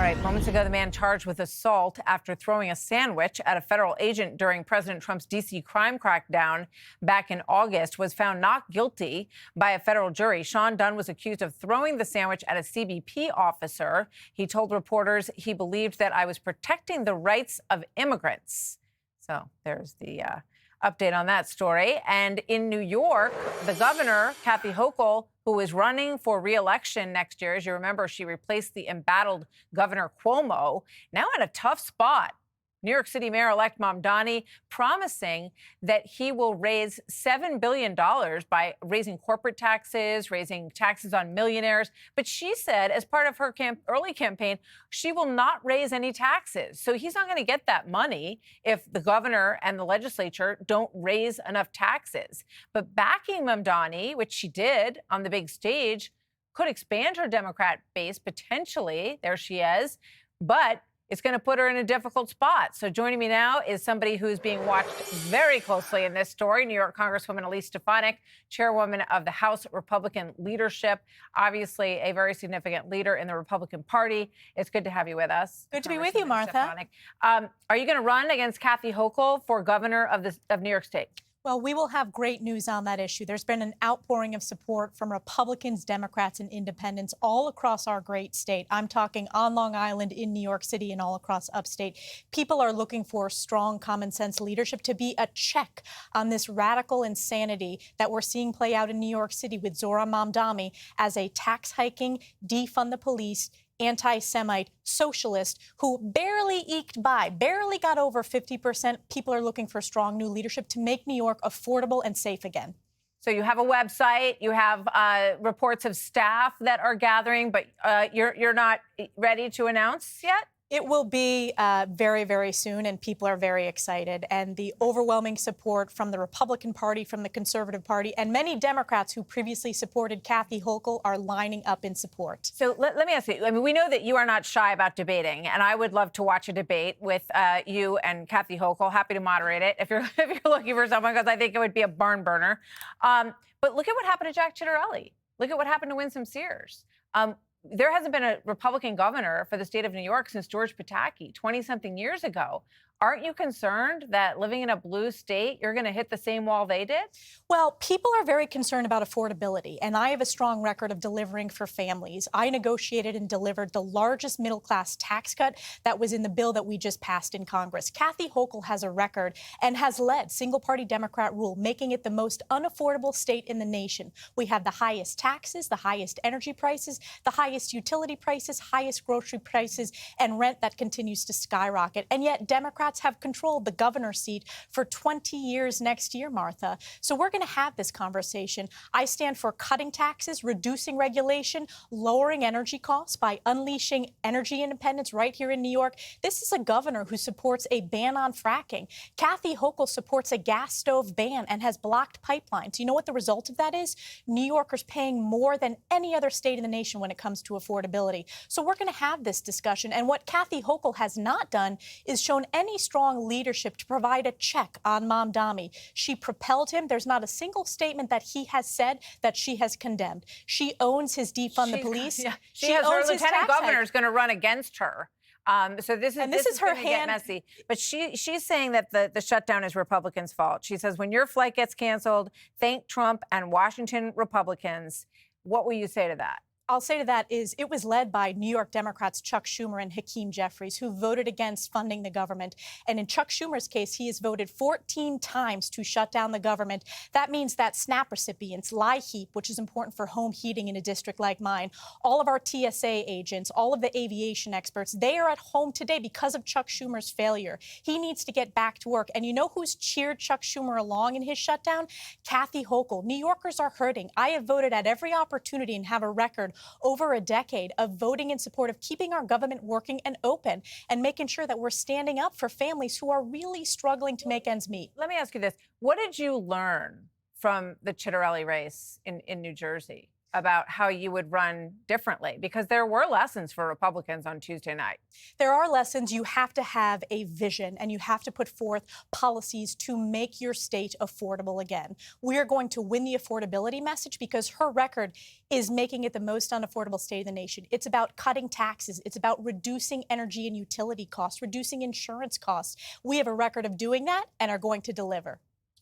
All right, moments ago, the man charged with assault after throwing a sandwich at a federal agent during President Trump's D.C. crime crackdown back in August was found not guilty by a federal jury. Sean Dunn was accused of throwing the sandwich at a CBP officer. He told reporters he believed that I was protecting the rights of immigrants. So there's the update on that story. And in New York, the governor, Kathy Hochul, who is running for re-election next year, as you remember, she replaced the embattled Governor Cuomo, now in a tough spot. New York City Mayor-elect Mamdani promising that he will raise $7 billion by raising corporate taxes, raising taxes on millionaires. But she said, as part of her early campaign, she will not raise any taxes. So he's not going to get that money if the governor and the legislature don't raise enough taxes. But backing Mamdani, which she did on the big stage, could expand her Democrat base potentially. There she is. But it's going to put her in a difficult spot. So joining me now is somebody who's being watched very closely in this story, New York Congresswoman Elise Stefanik, chairwoman of the House Republican leadership, obviously a very significant leader in the Republican Party. It's good to have you with us. Good to be with you, Martha. Stefanik. Are you going to run against Kathy Hochul for governor of New York State? Well, we will have great news on that issue. There's been an outpouring of support from Republicans, Democrats, and independents all across our great state. I'm talking on Long Island, in New York City, and all across upstate. People are looking for strong common sense leadership to be a check on this radical insanity that we're seeing play out in New York City with Zohran Mamdani as a tax hiking, defund the police, anti-Semite socialist who barely eked by, barely got over 50%. People are looking for strong new leadership to make New York affordable and safe again. So you have a website, you have reports of staff that are gathering, but you're not ready to announce yet? It will be very, very soon, and people are very excited. And the overwhelming support from the Republican Party, from the Conservative Party, and many Democrats who previously supported Kathy Hochul are lining up in support. So let me ask you, I mean, we know that you are not shy about debating, and I would love to watch a debate with you and Kathy Hochul. Happy to moderate it if you're looking for someone, because I think it would be a barn burner. But look at what happened to Jack Ciattarelli. Look at what happened to Winsome Sears. There hasn't been a Republican governor for the state of New York since George Pataki 20-something years ago. Aren't you concerned that living in a blue state, you're going to hit the same wall they did? Well, people are very concerned about affordability, and I have a strong record of delivering for families. I negotiated and delivered the largest middle-class tax cut that was in the bill that we just passed in Congress. Kathy Hochul has a record and has led single-party Democrat rule, making it the most unaffordable state in the nation. We have the highest taxes, the highest energy prices, the highest utility prices, highest grocery prices, and rent that continues to skyrocket. And yet Democrats have controlled the governor's seat for 20 years next year, Martha. So we're going to have this conversation. I stand for cutting taxes, reducing regulation, lowering energy costs by unleashing energy independence right here in New York. This is a governor who supports a ban on fracking. Kathy Hochul supports a gas stove ban and has blocked pipelines. You know what the result of that is? New Yorkers paying more than any other state in the nation when it comes to affordability. So we're going to have this discussion. And what Kathy Hochul has not done is shown any strong leadership to provide a check on Mamdani. She propelled him. There's not a single statement that he has said that she has condemned. She owns his defund the police. Yeah. She has her lieutenant governor is going to run against her. So this is her hand. Get messy. But she's saying that the shutdown is Republicans' fault. She says when your flight gets canceled, thank Trump and Washington Republicans. What will you say to that? I'll say to that is it was led by New York Democrats Chuck Schumer and Hakeem Jeffries, who voted against funding the government. And in Chuck Schumer's case, he has voted 14 times to shut down the government. That means that SNAP recipients, LIHEAP, which is important for home heating in a district like mine, all of our TSA agents, all of the aviation experts, they are at home today because of Chuck Schumer's failure. He needs to get back to work. And you know who's cheered Chuck Schumer along in his shutdown? Kathy Hochul. New Yorkers are hurting. I have voted at every opportunity and have a record over a decade of voting in support of keeping our government working and open and making sure that we're standing up for families who are really struggling to make ends meet. Let me ask you this. What did you learn from the Ciattarelli race in New Jersey? about how you would run differently? Because there were lessons for Republicans on Tuesday night. There are lessons. You have to have a vision and you have to put forth policies to make your state affordable again. We are going to win the affordability message because her record is making it the most unaffordable state in the nation. It's about cutting taxes. It's about reducing energy and utility costs, reducing insurance costs. We have a record of doing that and are going to deliver.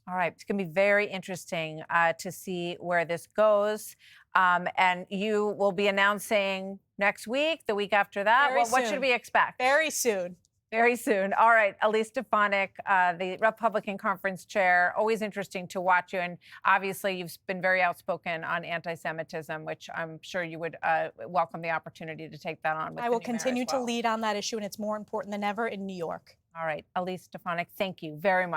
All right. It's going to be very interesting to see where this goes. And you will be announcing next week, the week after that. Very What should soon. we expect? Very soon. Very soon. All right. Elise Stefanik, the Republican conference chair. Always interesting to watch you. And obviously, you've been very outspoken on anti-Semitism, which I'm sure you would welcome the opportunity to take that on. With I will the new mayor continue as well. to lead on that issue, and it's more important than ever in New York. All right. Elise Stefanik, thank you very much.